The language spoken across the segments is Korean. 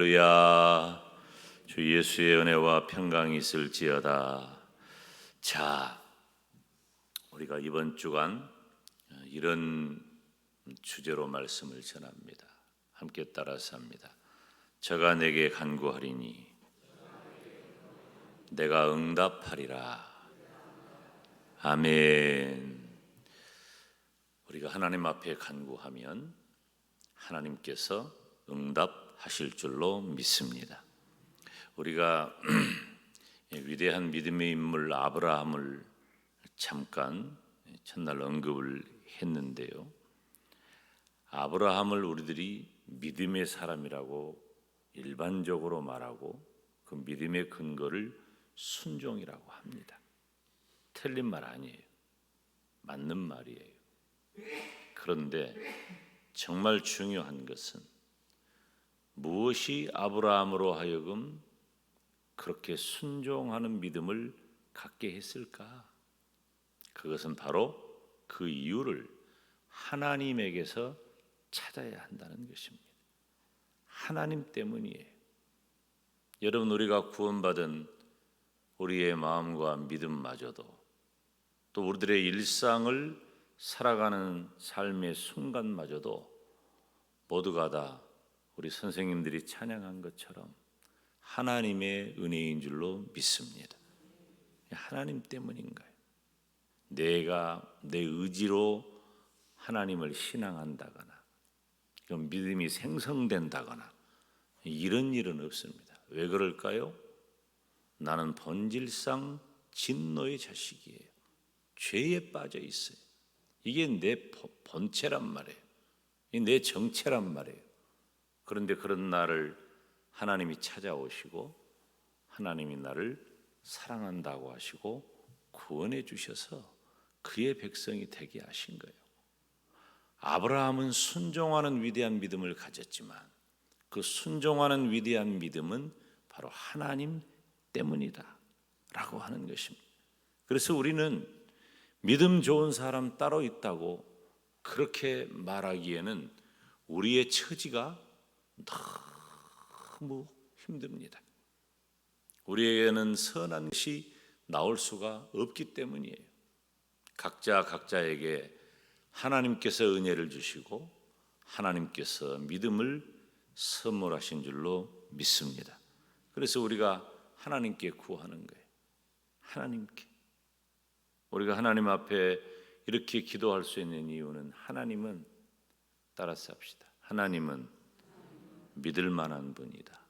할렐루야. 주 예수의 은혜와 평강이 있을지어다. 자, 우리가 이번 주간 이런 주제로 말씀을 전합니다. 함께 따라서 합니다. 저가 내게 간구하리니 내가 응답하리라. 아멘. 우리가 하나님 앞에 간구하면 하나님께서 응답하실 줄로 믿습니다. 우리가 위대한 믿음의 인물 아브라함을 잠깐 첫날 언급을 했는데요. 아브라함을 우리들이 믿음의 사람이라고 일반적으로 말하고 그 믿음의 근거를 순종이라고 합니다. 틀린 말 아니에요. 맞는 말이에요. 그런데 정말 중요한 것은 무엇이 아브라함으로 하여금 그렇게 순종하는 믿음을 갖게 했을까? 그것은 바로 그 이유를 하나님에게서 찾아야 한다는 것입니다. 하나님 때문이에요. 여러분, 우리가 구원받은 우리의 마음과 믿음마저도 또 우리들의 일상을 살아가는 삶의 순간마저도 모두가 다 우리 선생님들이 찬양한 것처럼 하나님의 은혜인 줄로 믿습니다. 하나님 때문인 거예요. 내가 내 의지로 하나님을 신앙한다거나 그럼 믿음이 생성된다거나 이런 일은 없습니다. 왜 그럴까요? 나는 본질상 진노의 자식이에요. 죄에 빠져 있어요. 이게 내 본체란 말이에요. 이게 내 정체란 말이에요. 그런데 그런 나를 하나님이 찾아오시고 하나님이 나를 사랑한다고 하시고 구원해 주셔서 그의 백성이 되게 하신 거예요. 아브라함은 순종하는 위대한 믿음을 가졌지만 그 순종하는 위대한 믿음은 바로 하나님 때문이다 라고 하는 것입니다. 그래서 우리는 믿음 좋은 사람 따로 있다고 그렇게 말하기에는 우리의 처지가 너무 힘듭니다. 우리에게는 선한 것이 나올 수가 없기 때문이에요. 각자에게 하나님께서 은혜를 주시고 하나님께서 믿음을 선물하신 줄로 믿습니다. 그래서 우리가 하나님께 구하는 거예요. 하나님께. 우리가 하나님 앞에 이렇게 기도할 수 있는 이유는 하나님은 따라서 합시다. 하나님은 믿을 만한 분이다.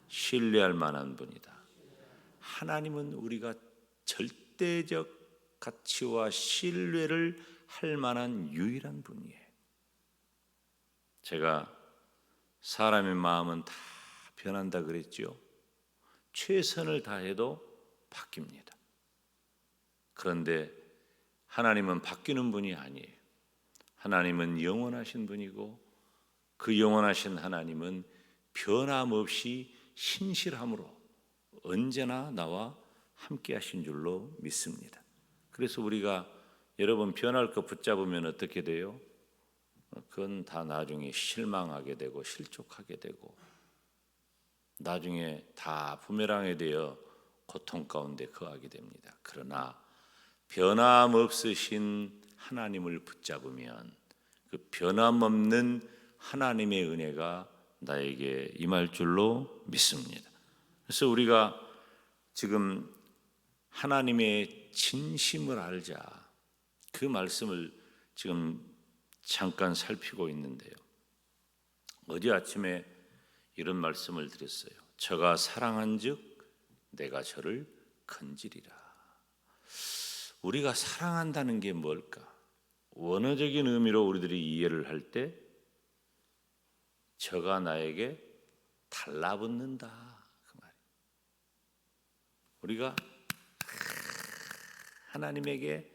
신뢰할 만한 분이다. 하나님은 우리가 절대적 가치와 신뢰를 할 만한 유일한 분이에요. 제가 사람의 마음은 다 변한다 그랬죠. 최선을 다해도 바뀝니다. 그런데 하나님은 바뀌는 분이 아니에요. 하나님은 영원하신 분이고 그 영원하신 하나님은 변함없이 신실함으로 언제나 나와 함께 하신 줄로 믿습니다. 그래서 우리가 여러분 변할 거 붙잡으면 어떻게 돼요? 그건 다 나중에 실망하게 되고 실족하게 되고 나중에 다 부메랑에 되어 고통 가운데 거하게 됩니다. 그러나 변함없으신 하나님을 붙잡으면 그 변함없는 하나님의 은혜가 나에게 임할 줄로 믿습니다. 그래서 우리가 지금 하나님의 진심을 알자 그 말씀을 지금 잠깐 살피고 있는데요. 어제 아침에 이런 말씀을 드렸어요. 저가 사랑한즉 내가 저를 건지리라. 우리가 사랑한다는 게 뭘까? 원어적인 의미로 우리들이 이해를 할 때 저가 나에게 달라붙는다 그 말이에요. 우리가 하나님에게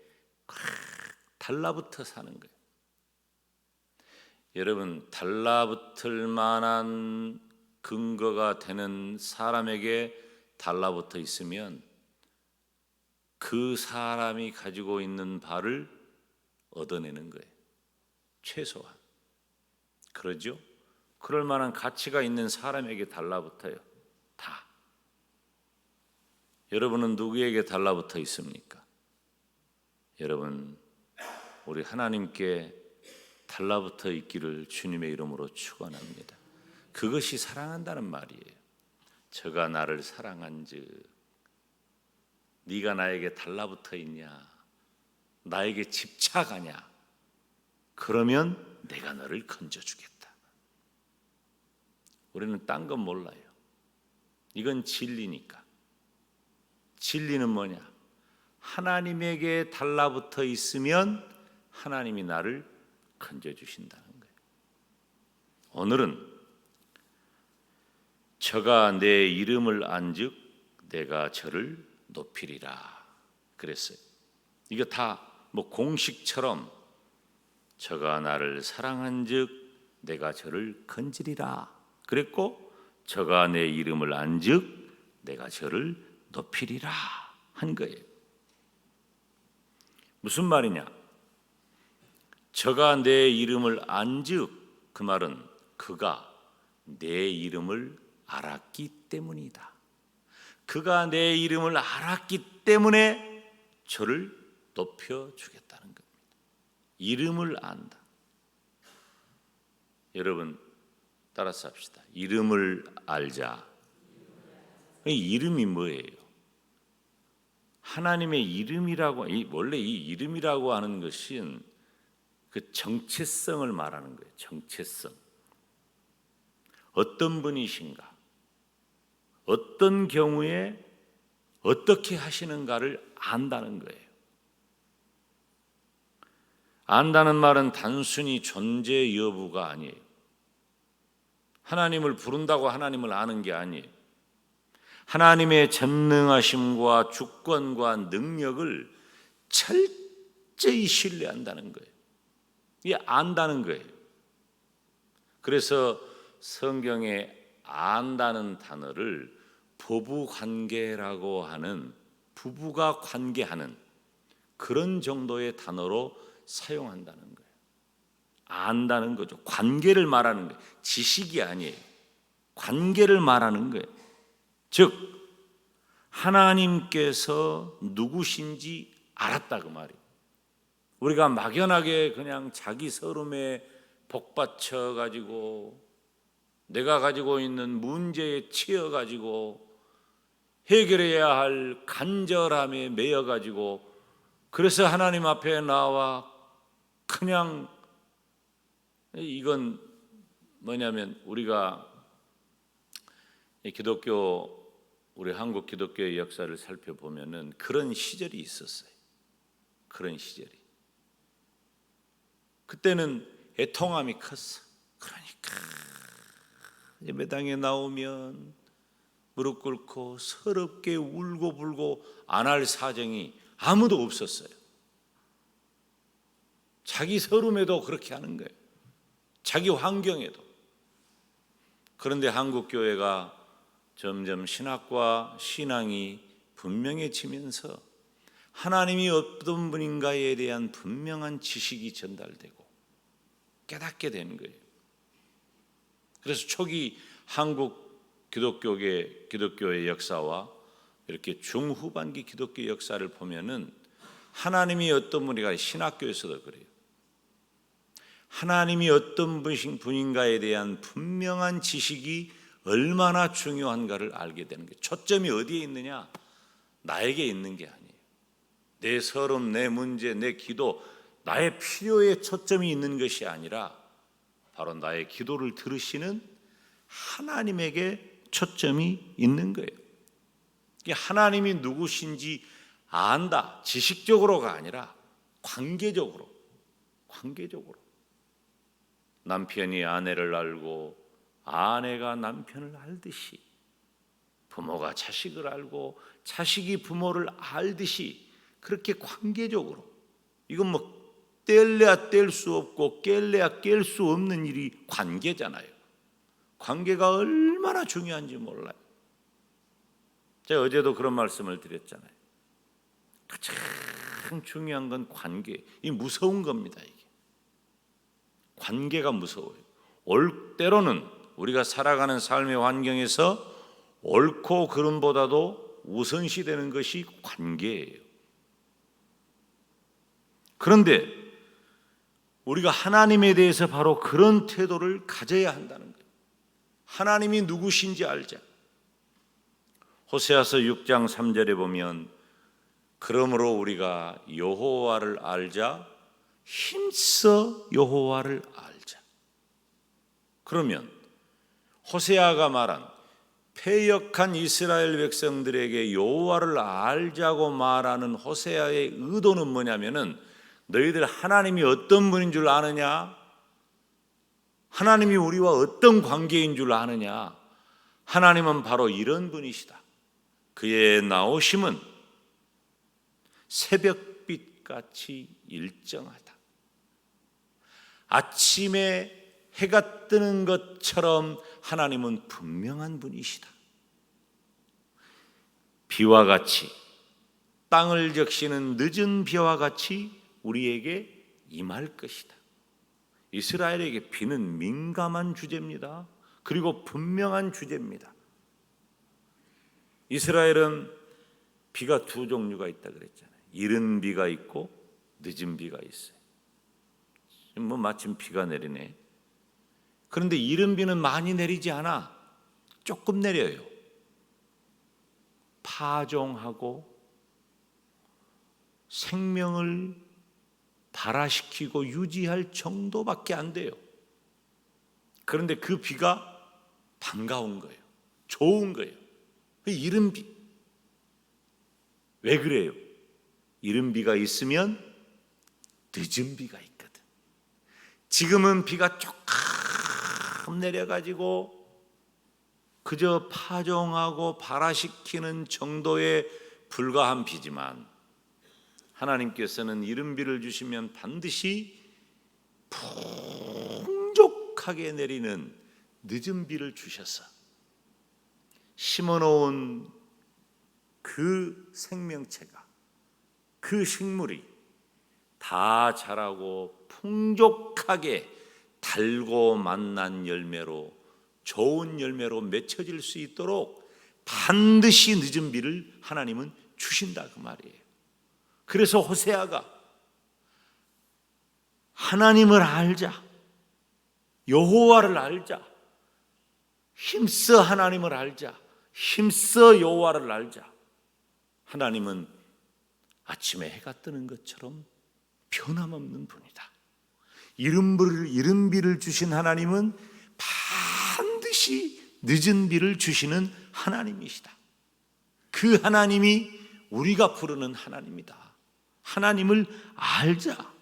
달라붙어 사는 거예요. 여러분, 달라붙을 만한 근거가 되는 사람에게 달라붙어 있으면 그 사람이 가지고 있는 바를 얻어내는 거예요. 최소한. 그러죠? 그럴 만한 가치가 있는 사람에게 달라붙어요. 다. 여러분은 누구에게 달라붙어 있습니까? 여러분, 우리 하나님께 달라붙어 있기를 주님의 이름으로 축원합니다. 그것이 사랑한다는 말이에요. 저가 나를 사랑한즉 네가 나에게 달라붙어 있냐, 나에게 집착하냐, 그러면 내가 너를 건져주겠다. 우리는 딴 건 몰라요. 이건 진리니까. 진리는 뭐냐? 하나님에게 달라붙어 있으면 하나님이 나를 건져주신다는 거예요. 오늘은 저가 내 이름을 안즉 내가 저를 높이리라 그랬어요. 이거 다 뭐 공식처럼 저가 나를 사랑한즉 내가 저를 건지리라 그랬고, 저가 내 이름을 안즉 내가 저를 높이리라 한 거예요. 무슨 말이냐? 저가 내 이름을 안즉, 그 말은 그가 내 이름을 알았기 때문이다. 그가 내 이름을 알았기 때문에 저를 높여주겠다는 겁니다. 이름을 안다. 여러분 따라서 합시다. 이름을 알자. 이름이 뭐예요? 하나님의 이름이라고, 원래 이 이름이라고 하는 것은 그 정체성을 말하는 거예요. 정체성. 어떤 분이신가, 어떤 경우에 어떻게 하시는가를 안다는 거예요. 안다는 말은 단순히 존재 여부가 아니에요. 하나님을 부른다고 하나님을 아는 게 아니에요. 하나님의 전능하심과 주권과 능력을 철저히 신뢰한다는 거예요. 이게 안다는 거예요. 그래서 성경에 안다는 단어를 부부관계라고 하는, 부부가 관계하는 그런 정도의 단어로 사용한다는 거예요. 안다는 거죠. 관계를 말하는 거예요. 지식이 아니에요. 관계를 말하는 거예요. 즉 하나님께서 누구신지 알았다 그 말이에요. 우리가 막연하게 그냥 자기 서름에 복받쳐 가지고 내가 가지고 있는 문제에 치여 가지고 해결해야 할 간절함에 매여 가지고, 그래서 하나님 앞에 나와 그냥, 이건 뭐냐면 우리가 기독교, 우리 한국 기독교의 역사를 살펴보면은 그런 시절이 있었어요. 그런 시절이. 그때는 애통함이 컸어. 그러니까 예배당에 나오면 무릎 꿇고 서럽게 울고 불고 안 할 사정이 아무도 없었어요. 자기 서름에도 그렇게 하는 거예요. 자기 환경에도. 그런데 한국 교회가 점점 신학과 신앙이 분명해지면서 하나님이 어떤 분인가에 대한 분명한 지식이 전달되고 깨닫게 되는 거예요. 그래서 초기 한국 기독교의 역사와 이렇게 중후반기 기독교 역사를 보면은 하나님이 어떤 분인가, 신학교에서도 그래요. 하나님이 어떤 분인가에 대한 분명한 지식이 얼마나 중요한가를 알게 되는 거예요. 초점이 어디에 있느냐? 나에게 있는 게 아니에요. 내 서름, 내 문제, 내 기도, 나의 필요에 초점이 있는 것이 아니라 바로 나의 기도를 들으시는 하나님에게 초점이 있는 거예요. 이게 하나님이 누구신지 안다, 지식적으로가 아니라 관계적으로. 남편이 아내를 알고 아내가 남편을 알듯이, 부모가 자식을 알고 자식이 부모를 알듯이, 그렇게 관계적으로. 이건 뭐 뗄래야 뗄 수 없고 깰래야 깰 수 없는 일이 관계잖아요. 관계가 얼마나 중요한지 몰라요. 제가 어제도 그런 말씀을 드렸잖아요. 가장 중요한 건 관계. 이 무서운 겁니다. 이게 관계가 무서워요. 때로는 우리가 살아가는 삶의 환경에서 옳고 그름보다도 우선시 되는 것이 관계예요. 그런데 우리가 하나님에 대해서 바로 그런 태도를 가져야 한다는 거예요. 하나님이 누구신지 알자. 호세아서 6장 3절에 보면 그러므로 우리가 여호와를 알자, 힘써 여호와를 알자. 그러면 호세아가 말한 패역한 이스라엘 백성들에게 여호와를 알자고 말하는 호세아의 의도는 뭐냐면은 너희들 하나님이 어떤 분인 줄 아느냐? 하나님이 우리와 어떤 관계인 줄 아느냐? 하나님은 바로 이런 분이시다. 그의 나오심은 새벽빛같이 일정하다. 아침에 해가 뜨는 것처럼 하나님은 분명한 분이시다. 비와 같이, 땅을 적시는 늦은 비와 같이 우리에게 임할 것이다. 이스라엘에게 비는 민감한 주제입니다. 그리고 분명한 주제입니다. 이스라엘은 비가 두 종류가 있다 그랬잖아요. 이른 비가 있고 늦은 비가 있어요. 마침 비가 내리네. 그런데 이른 비는 많이 내리지 않아. 조금 내려요. 파종하고 생명을 발화시키고 유지할 정도밖에 안 돼요. 그런데 그 비가 반가운 거예요. 좋은 거예요. 이른 비. 왜 그래요? 이른 비가 있으면 늦은 비가 있거든. 지금은 비가 조금 내려가지고 그저 파종하고 발화시키는 정도에 불과한 비지만 하나님께서는 이른 비를 주시면 반드시 풍족하게 내리는 늦은 비를 주셔서 심어놓은 그 생명체가, 그 식물이 다 자라고 풍족하게 달고 맛난 열매로, 좋은 열매로 맺혀질 수 있도록 반드시 늦은 비를 하나님은 주신다 그 말이에요. 그래서 호세아가 하나님을 알자, 여호와를 알자, 힘써 하나님을 알자, 힘써 여호와를 알자. 하나님은 아침에 해가 뜨는 것처럼 변함없는 분이다. 이른 비를 주신 하나님은 반드시 늦은 비를 주시는 하나님이시다. 그 하나님이 우리가 부르는 하나님이다. 하나님을 알자.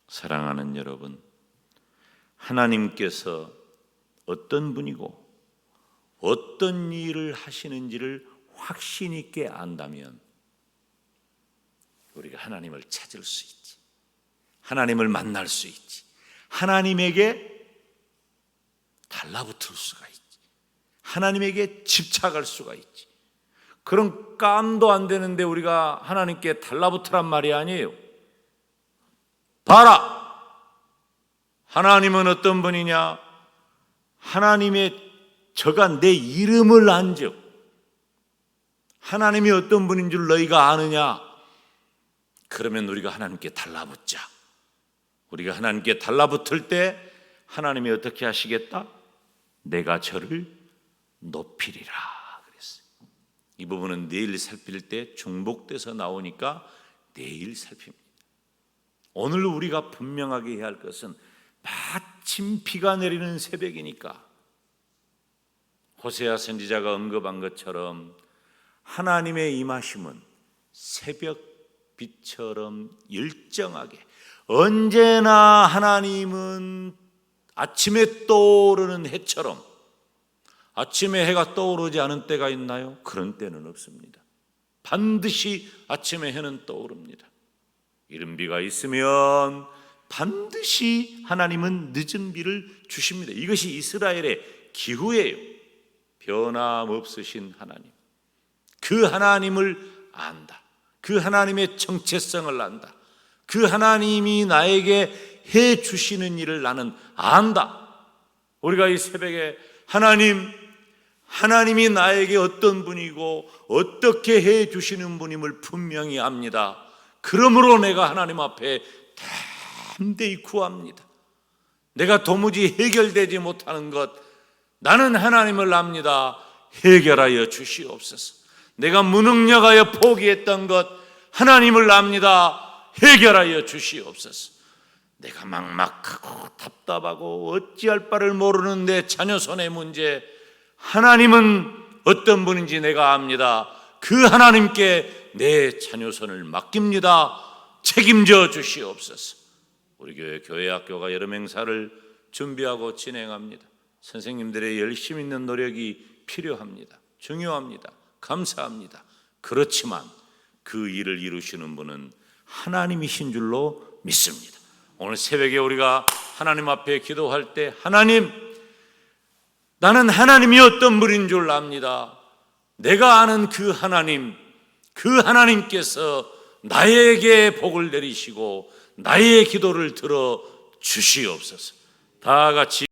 사랑하는 여러분, 하나님께서 어떤 분이고 어떤 일을 하시는지를 확신 있게 안다면 우리가 하나님을 찾을 수 있지. 하나님을 만날 수 있지. 하나님에게 달라붙을 수가 있지. 하나님에게 집착할 수가 있지. 그런 깜도 안 되는데 우리가 하나님께 달라붙으란 말이 아니에요. 봐라! 하나님은 어떤 분이냐? 하나님의 저가 내 이름을 안즉 하나님이 어떤 분인 줄 너희가 아느냐? 그러면 우리가 하나님께 달라붙자. 우리가 하나님께 달라붙을 때 하나님이 어떻게 하시겠다? 내가 저를 높이리라 그랬어요. 이 부분은 내일 살필 때 중복돼서 나오니까 내일 살핍니다. 오늘 우리가 분명하게 해야 할 것은 마침 비가 내리는 새벽이니까 호세아 선지자가 언급한 것처럼 하나님의 임하심은 새벽빛처럼 일정하게, 언제나 하나님은 아침에 떠오르는 해처럼, 아침에 해가 떠오르지 않은 때가 있나요? 그런 때는 없습니다. 반드시 아침에 해는 떠오릅니다. 이른 비가 있으면 반드시 하나님은 늦은 비를 주십니다. 이것이 이스라엘의 기후예요. 변함없으신 하나님, 그 하나님을 안다. 그 하나님의 정체성을 안다. 그 하나님이 나에게 해 주시는 일을 나는 안다. 우리가 이 새벽에 하나님이 나에게 어떤 분이고 어떻게 해 주시는 분임을 분명히 압니다. 그러므로 내가 하나님 앞에 담대히 구합니다. 내가 도무지 해결되지 못하는 것, 나는 하나님을 압니다. 해결하여 주시옵소서. 내가 무능력하여 포기했던 것, 하나님을 압니다. 해결하여 주시옵소서. 내가 막막하고 답답하고 어찌할 바를 모르는 내 자녀 손의 문제, 하나님은 어떤 분인지 내가 압니다. 그 하나님께 내 자녀 손을 맡깁니다. 책임져 주시옵소서. 우리 교회 학교가 여름 행사를 준비하고 진행합니다. 선생님들의 열심 있는 노력이 필요합니다. 중요합니다. 감사합니다. 그렇지만 그 일을 이루시는 분은 하나님이신 줄로 믿습니다. 오늘 새벽에 우리가 하나님 앞에 기도할 때, 하나님, 나는 하나님이 어떤 분인 줄 압니다. 내가 아는 그 하나님께서 나에게 복을 내리시고 나의 기도를 들어 주시옵소서. 다 같이